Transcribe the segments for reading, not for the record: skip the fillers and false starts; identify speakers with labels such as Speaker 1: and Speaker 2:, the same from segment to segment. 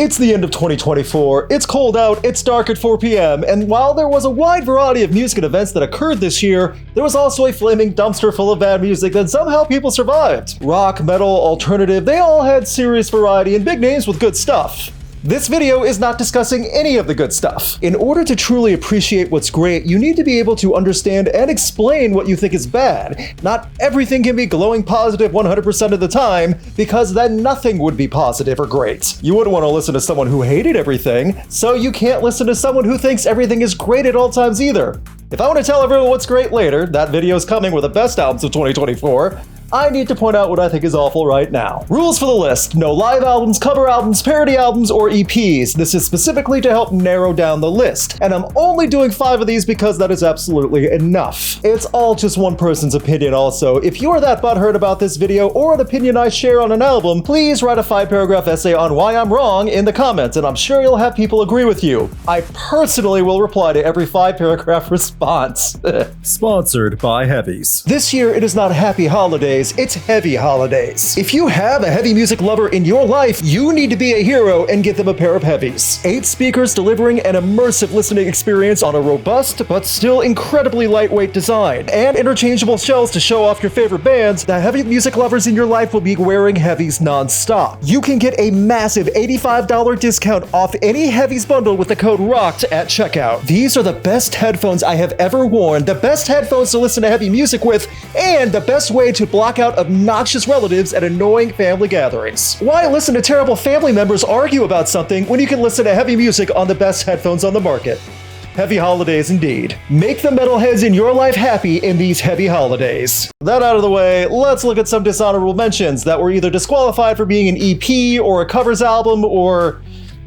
Speaker 1: It's the end of 2024, it's cold out, it's dark at 4 p.m., and while there was a wide variety of music and events that occurred this year, there was also a flaming dumpster full of bad music that somehow people survived. Rock, metal, alternative, they all had serious variety and big names with good stuff. This video is not discussing any of the good stuff. In order to truly appreciate what's great, you need to be able to understand and explain what you think is bad. Not everything can be glowing positive 100% of the time, because then nothing would be positive or great. You wouldn't want to listen to someone who hated everything, so you can't listen to someone who thinks everything is great at all times either. If I want to tell everyone what's great later, that video is coming with the best albums of 2024, I need to point out what I think is awful right now. Rules for the list: no live albums, cover albums, parody albums, or EPs. This is specifically to help narrow down the list, and I'm only doing 5 of these because that is absolutely enough. It's all just one person's opinion also. If you're that butthurt about this video or an opinion I share on an album, please write a 5-paragraph essay on why I'm wrong in the comments, and I'm sure you'll have people agree with you. I personally will reply to every 5-paragraph response.
Speaker 2: Sponsored by Heavies.
Speaker 1: This year it is not Happy Holidays, it's Heavy Holidays. If you have a heavy music lover in your life, you need to be a hero and get them a pair of Heavies. 8 speakers delivering an immersive listening experience on a robust but still incredibly lightweight design, and interchangeable shells to show off your favorite bands. The heavy music lovers in your life will be wearing Heavies non-stop. You can get a massive $85 discount off any Heavies bundle with the code ROCKED at checkout. These are the best headphones I have ever worn, the best headphones to listen to heavy music with, and the best way to block out obnoxious relatives at annoying family gatherings. Why listen to terrible family members argue about something when you can listen to heavy music on the best headphones on the market? Heavy holidays indeed. Make the metalheads in your life happy in these heavy holidays. That out of the way, let's look at some dishonorable mentions that were either disqualified for being an EP or a covers album, or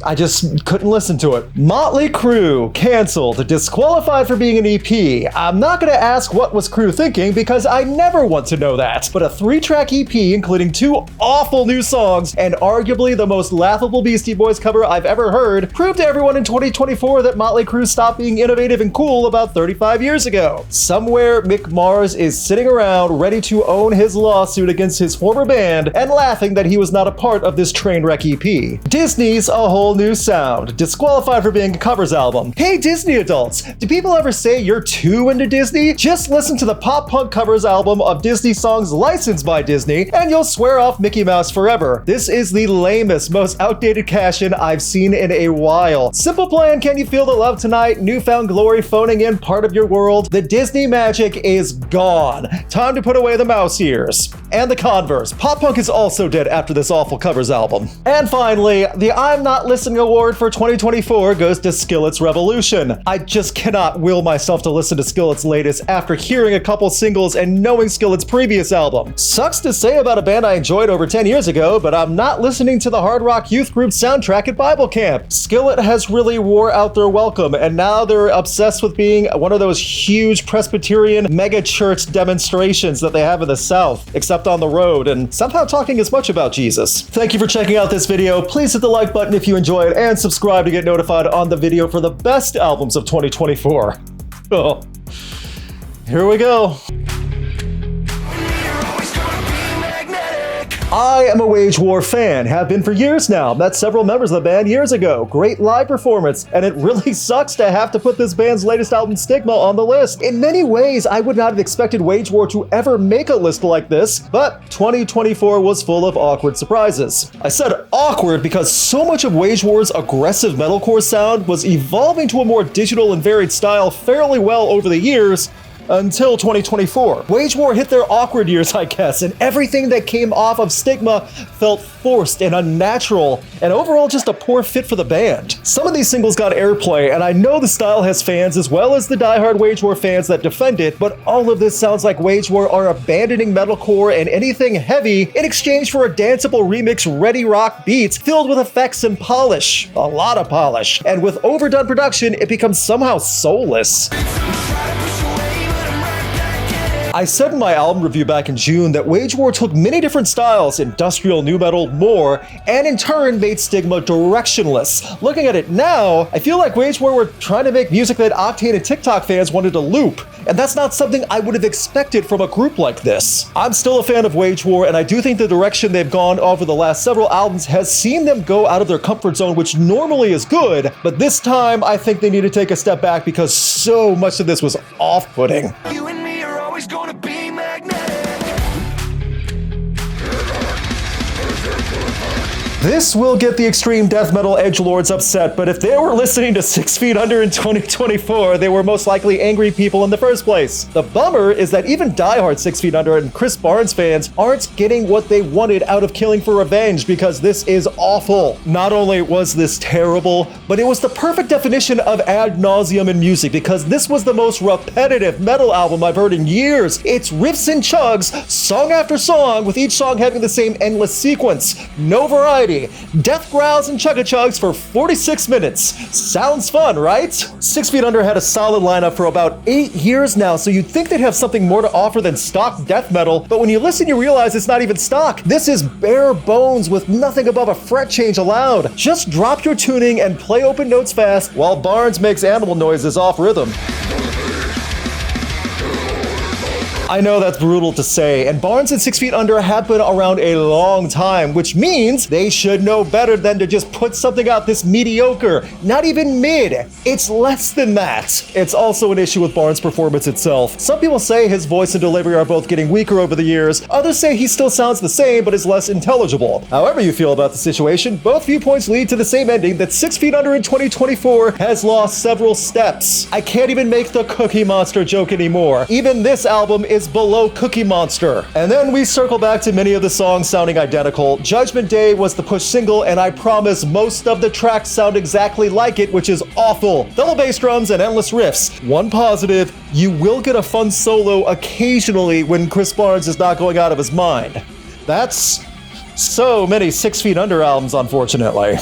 Speaker 1: I just couldn't listen to it. Motley Crue, canceled, disqualified for being an EP. I'm not gonna ask what was Crue thinking because I never want to know that. But a 3-track EP including 2 awful new songs and arguably the most laughable Beastie Boys cover I've ever heard proved to everyone in 2024 that Motley Crue stopped being innovative and cool about 35 years ago. Somewhere Mick Mars is sitting around ready to own his lawsuit against his former band and laughing that he was not a part of this train wreck EP. Disney's A Whole New Sound, disqualified for being a covers album. Hey Disney adults, do people ever say you're too into Disney? Just listen to the pop punk covers album of Disney songs licensed by Disney and you'll swear off Mickey Mouse forever. This is the lamest, most outdated cash-in I've seen in a while. Simple Plan, Can You Feel the Love Tonight, Newfound Glory, Phoning In, Part of Your World. The Disney magic is gone. Time to put away the mouse ears. And the converse. Pop punk is also dead after this awful covers album. And finally, the I'm Not Listening award for 2024 goes to Skillet's Revolution. I just cannot will myself to listen to Skillet's latest after hearing a couple singles and knowing Skillet's previous album. Sucks to say about a band I enjoyed over 10 years ago, but I'm not listening to the hard rock youth group soundtrack at Bible camp. Skillet has really wore out their welcome, and now they're obsessed with being one of those huge Presbyterian mega church demonstrations that they have in the South, except on the road, and somehow talking as much about Jesus. Thank you for checking out this video. Please hit the like button if you enjoyed it, and subscribe to get notified on the video for the best albums of 2024. Oh, here we go. I am a Wage War fan, have been for years now. Met several members of the band years ago. Great live performance, and it really sucks to have to put this band's latest album, Stigma, on the list. In many ways, I would not have expected Wage War to ever make a list like this, but 2024 was full of awkward surprises. I said awkward because so much of Wage War's aggressive metalcore sound was evolving to a more digital and varied style fairly well over the years, until 2024. Wage War hit their awkward years, I guess, and everything that came off of Stigma felt forced and unnatural, and overall just a poor fit for the band. Some of these singles got airplay, and I know the style has fans as well as the diehard Wage War fans that defend it, but all of this sounds like Wage War are abandoning metalcore and anything heavy in exchange for a danceable remix ready rock beats filled with effects and polish. A lot of polish. And with overdone production, it becomes somehow soulless. I said in my album review back in June that Wage War took many different styles, industrial, nu metal, more, and in turn made Stigma directionless. Looking at it now, I feel like Wage War were trying to make music that Octane and TikTok fans wanted to loop, and that's not something I would have expected from a group like this. I'm still a fan of Wage War, and I do think the direction they've gone over the last several albums has seen them go out of their comfort zone, which normally is good, but this time I think they need to take a step back because so much of this was off-putting.
Speaker 3: You and me are always gonna be magnetic.
Speaker 1: This will get the extreme death metal edgelords upset, but if they were listening to 6 Feet Under in 2024, they were most likely angry people in the first place. The bummer is that even diehard 6 Feet Under and Chris Barnes fans aren't getting what they wanted out of Killing for Revenge because this is awful. Not only was this terrible, but it was the perfect definition of ad nauseum in music because this was the most repetitive metal album I've heard in years. It's riffs and chugs, song after song, with each song having the same endless sequence. No variety. Death growls and chugga-chugs for 46 minutes. Sounds fun, right? 6 Feet Under had a solid lineup for about 8 years now, so you'd think they'd have something more to offer than stock death metal, but when you listen, you realize it's not even stock. This is bare bones with nothing above a fret change allowed. Just drop your tuning and play open notes fast while Barnes makes animal noises off rhythm. I know that's brutal to say, and Barnes and 6 Feet Under have been around a long time, which means they should know better than to just put something out this mediocre. Not even mid. It's less than that. It's also an issue with Barnes' performance itself. Some people say his voice and delivery are both getting weaker over the years. Others say he still sounds the same, but is less intelligible. However you feel about the situation, both viewpoints lead to the same ending that 6 Feet Under in 2024 has lost several steps. I can't even make the Cookie Monster joke anymore. Even this album is below Cookie Monster. And then we circle back to many of the songs sounding identical. Judgment Day was the push single, and I promise most of the tracks sound exactly like it, which is awful. Double bass drums and endless riffs. One positive, you will get a fun solo occasionally when Chris Barnes is not going out of his mind. That's so many 6 Feet Under albums, unfortunately.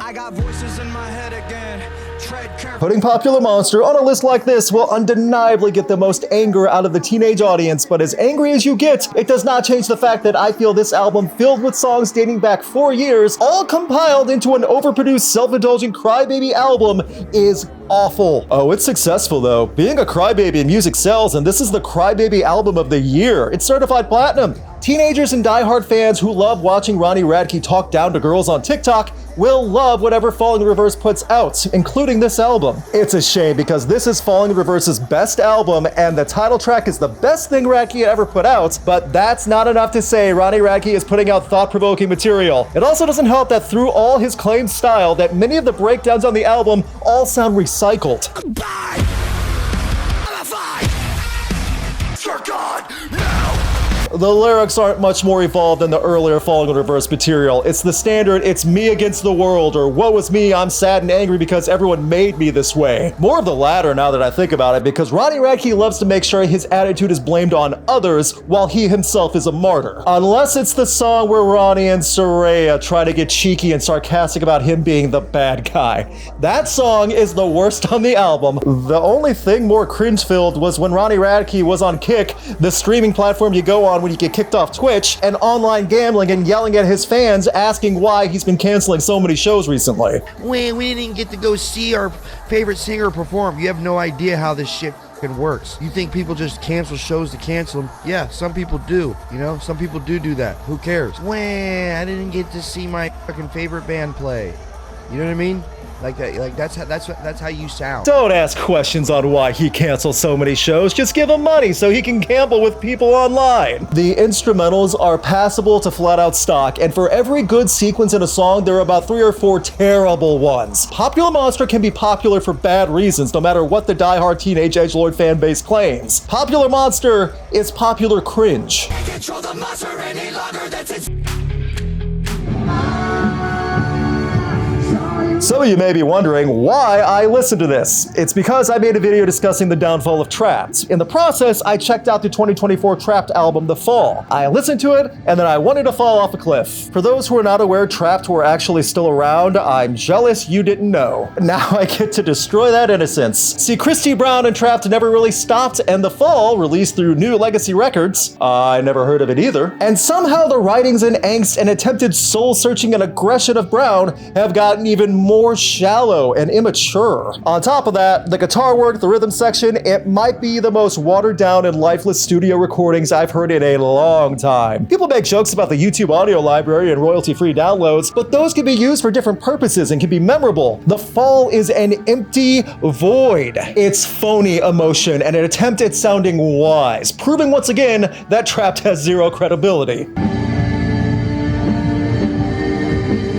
Speaker 3: I got voices in my head again. Tread careful.
Speaker 1: Putting Popular Monster on a list like this will undeniably get the most anger out of the teenage audience, but as angry as you get, it does not change the fact that I feel this album, filled with songs dating back 4 years, all compiled into an overproduced, self-indulgent crybaby album, is awful. Oh, it's successful though. Being a crybaby in music sells, and this is the crybaby album of the year. It's certified platinum. Teenagers and diehard fans who love watching Ronnie Radke talk down to girls on TikTok will love whatever Falling in Reverse puts out, including this album. It's a shame because this is Falling in Reverse's best album, and the title track is the best thing Radke ever put out, but that's not enough to say Ronnie Radke is putting out thought-provoking material. It also doesn't help that through all his claimed style, that many of the breakdowns on the album all sound recycled.
Speaker 3: Goodbye. I'm a fight. You're gone now.
Speaker 1: The lyrics aren't much more evolved than the earlier Falling in Reverse material. It's the standard, it's me against the world, or woe is me, I'm sad and angry because everyone made me this way. More of the latter now that I think about it, because Ronnie Radke loves to make sure his attitude is blamed on others while he himself is a martyr. Unless it's the song where Ronnie and Soraya try to get cheeky and sarcastic about him being the bad guy. That song is the worst on the album. The only thing more cringe-filled was when Ronnie Radke was on Kick, the streaming platform you go on when you get kicked off Twitch, and online gambling and yelling at his fans asking why he's been canceling so many shows recently.
Speaker 4: We didn't get to go see our favorite singer perform. You have no idea how this shit fucking works. You think people just cancel shows to cancel them? Yeah, some people do. You know, some people do that. Who cares? I didn't get to see my fucking favorite band play. You know what I mean? Like that, that's how you sound.
Speaker 1: Don't ask questions on why he cancels so many shows. Just give him money so he can gamble with people online. The instrumentals are passable to flat out stock, and for every good sequence in a song, there are about 3 or 4 terrible ones. Popular Monster can be popular for bad reasons, no matter what the diehard teenage edgelord fan base claims. Popular Monster is popular cringe.
Speaker 3: Can't control the monster any longer. That's it.
Speaker 1: So of you may be wondering why I listen to this. It's because I made a video discussing the downfall of Trapt. In the process, I checked out the 2024 Trapt album, The Fall. I listened to it, and then I wanted to fall off a cliff. For those who are not aware Trapt were actually still around, I'm jealous you didn't know. Now I get to destroy that innocence. See, Christy Brown and Trapt never really stopped, and The Fall, released through New Legacy Records, I never heard of it either. And somehow the writings and angst and attempted soul-searching and aggression of Brown have gotten even more shallow and immature. On top of that, the guitar work, the rhythm section, it might be the most watered down and lifeless studio recordings I've heard in a long time. People make jokes about the YouTube audio library and royalty-free downloads, but those can be used for different purposes and can be memorable. The Fall is an empty void. It's phony emotion and an attempt at sounding wise, proving once again that Trapt has zero credibility.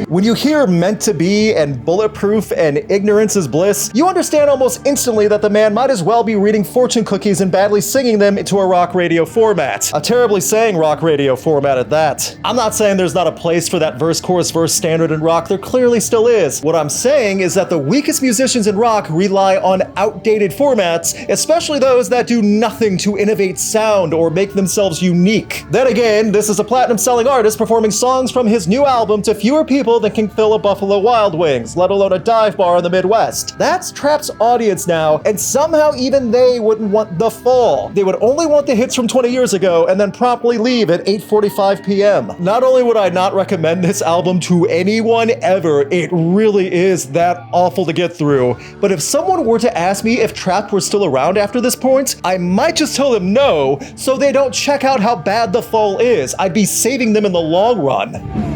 Speaker 1: When you hear Meant to Be and Bulletproof and Ignorance is Bliss, you understand almost instantly that the man might as well be reading fortune cookies and badly singing them into a rock radio format. A terribly saying rock radio format at that. I'm not saying there's not a place for that verse, chorus, verse standard in rock. There clearly still is. What I'm saying is that the weakest musicians in rock rely on outdated formats, especially those that do nothing to innovate sound or make themselves unique. Then again, this is a platinum-selling artist performing songs from his new album to fewer people that can fill a Buffalo Wild Wings, let alone a dive bar in the Midwest. That's Trapt's audience now, and somehow even they wouldn't want The Fall. They would only want the hits from 20 years ago and then promptly leave at 8:45 p.m. Not only would I not recommend this album to anyone ever, it really is that awful to get through, but if someone were to ask me if Trapt were still around after this point, I might just tell them no, so they don't check out how bad The Fall is. I'd be saving them in the long run.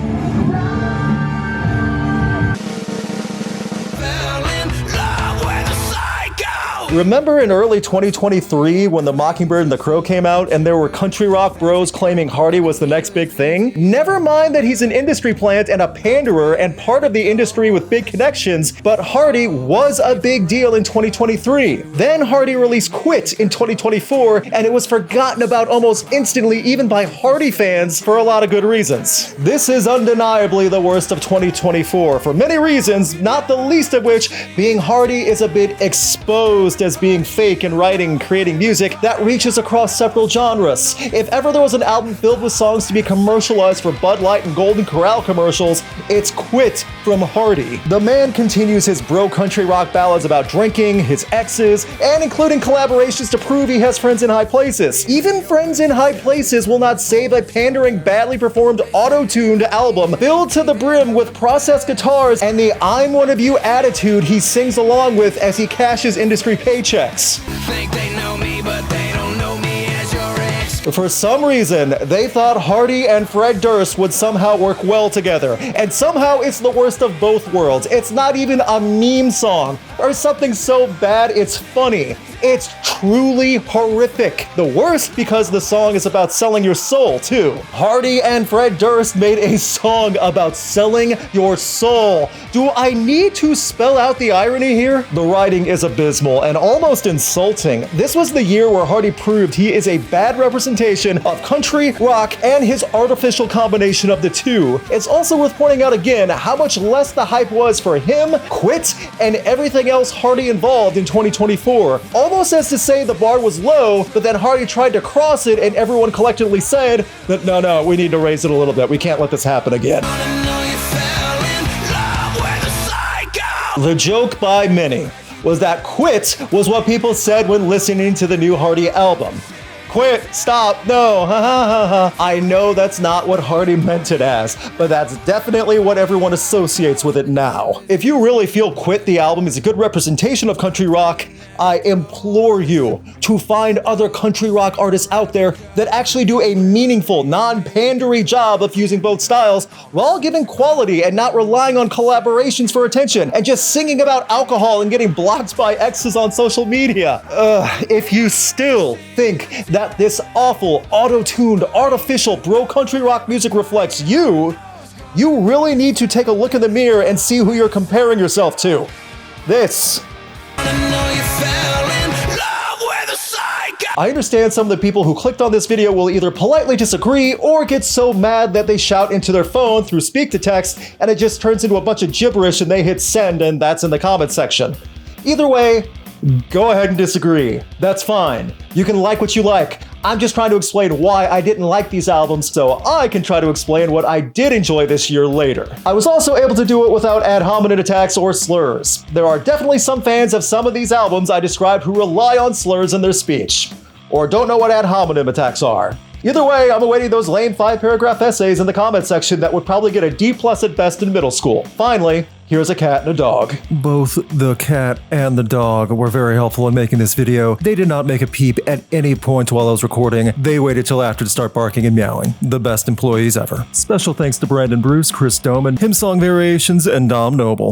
Speaker 1: Remember in early 2023 when The Mockingbird and the Crow came out and there were country rock bros claiming Hardy was the next big thing? Never mind that he's an industry plant and a panderer and part of the industry with big connections, but Hardy was a big deal in 2023. Then Hardy released Quit in 2024 and it was forgotten about almost instantly even by Hardy fans for a lot of good reasons. This is undeniably the worst of 2024 for many reasons, not the least of which being Hardy is a bit exposed as being fake in writing and creating music that reaches across several genres. If ever there was an album filled with songs to be commercialized for Bud Light and Golden Corral commercials, it's Quit from Hardy. The man continues his bro country rock ballads about drinking, his exes, and including collaborations to prove he has friends in high places. Even Friends in High Places will not save a pandering, badly performed, auto-tuned album filled to the brim with processed guitars and the I'm one of you attitude he sings along with as he cashes industry paychecks.
Speaker 3: Think they know me, but they don't know me as your ex.
Speaker 1: For some reason, they thought Hardy and Fred Durst would somehow work well together, and somehow it's the worst of both worlds. It's not even a meme song, or something so bad it's funny. It's truly horrific. The worst because the song is about selling your soul, too. Hardy and Fred Durst made a song about selling your soul. Do I need to spell out the irony here? The writing is abysmal and almost insulting. This was the year where Hardy proved he is a bad representation of country, rock, and his artificial combination of the two. It's also worth pointing out again how much less the hype was for him, Quit, and everything else Hardy involved in 2024. Almost as to say the bar was low, but then Hardy tried to cross it and everyone collectively said that no, we need to raise it a little bit. We can't let this happen again. The joke by many was that Quit was what people said when listening to the new Hardy album. Quit, stop, no, ha ha ha ha. I know that's not what Hardy meant it as, but that's definitely what everyone associates with it now. If you really feel Quit the album is a good representation of country rock, I implore you to find other country rock artists out there that actually do a meaningful, non-pandery job of fusing both styles while giving quality and not relying on collaborations for attention and just singing about alcohol and getting blocked by exes on social media. If you still think that this awful, auto-tuned, artificial bro country rock music reflects you really need to take a look in the mirror and see who you're comparing yourself to. This I understand some of the people who clicked on this video will either politely disagree or get so mad that they shout into their phone through speak to text and it just turns into a bunch of gibberish and they hit send and that's in the comment section. Either way, go ahead and disagree. That's fine. You can like what you like. I'm just trying to explain why I didn't like these albums so I can try to explain what I did enjoy this year later. I was also able to do it without ad hominem attacks or slurs. There are definitely some fans of some of these albums I described who rely on slurs in their speech, or don't know what ad hominem attacks are. Either way, I'm awaiting those lame 5-paragraph essays in the comment section that would probably get a D+ at best in middle school. Finally, here's a cat and a dog.
Speaker 2: Both the cat and the dog were very helpful in making this video. They did not make a peep at any point while I was recording. They waited till after to start barking and meowing. The best employees ever. Special thanks to Brandon Bruce, Chris Doman, Hymn Song Variations, and Dom Noble.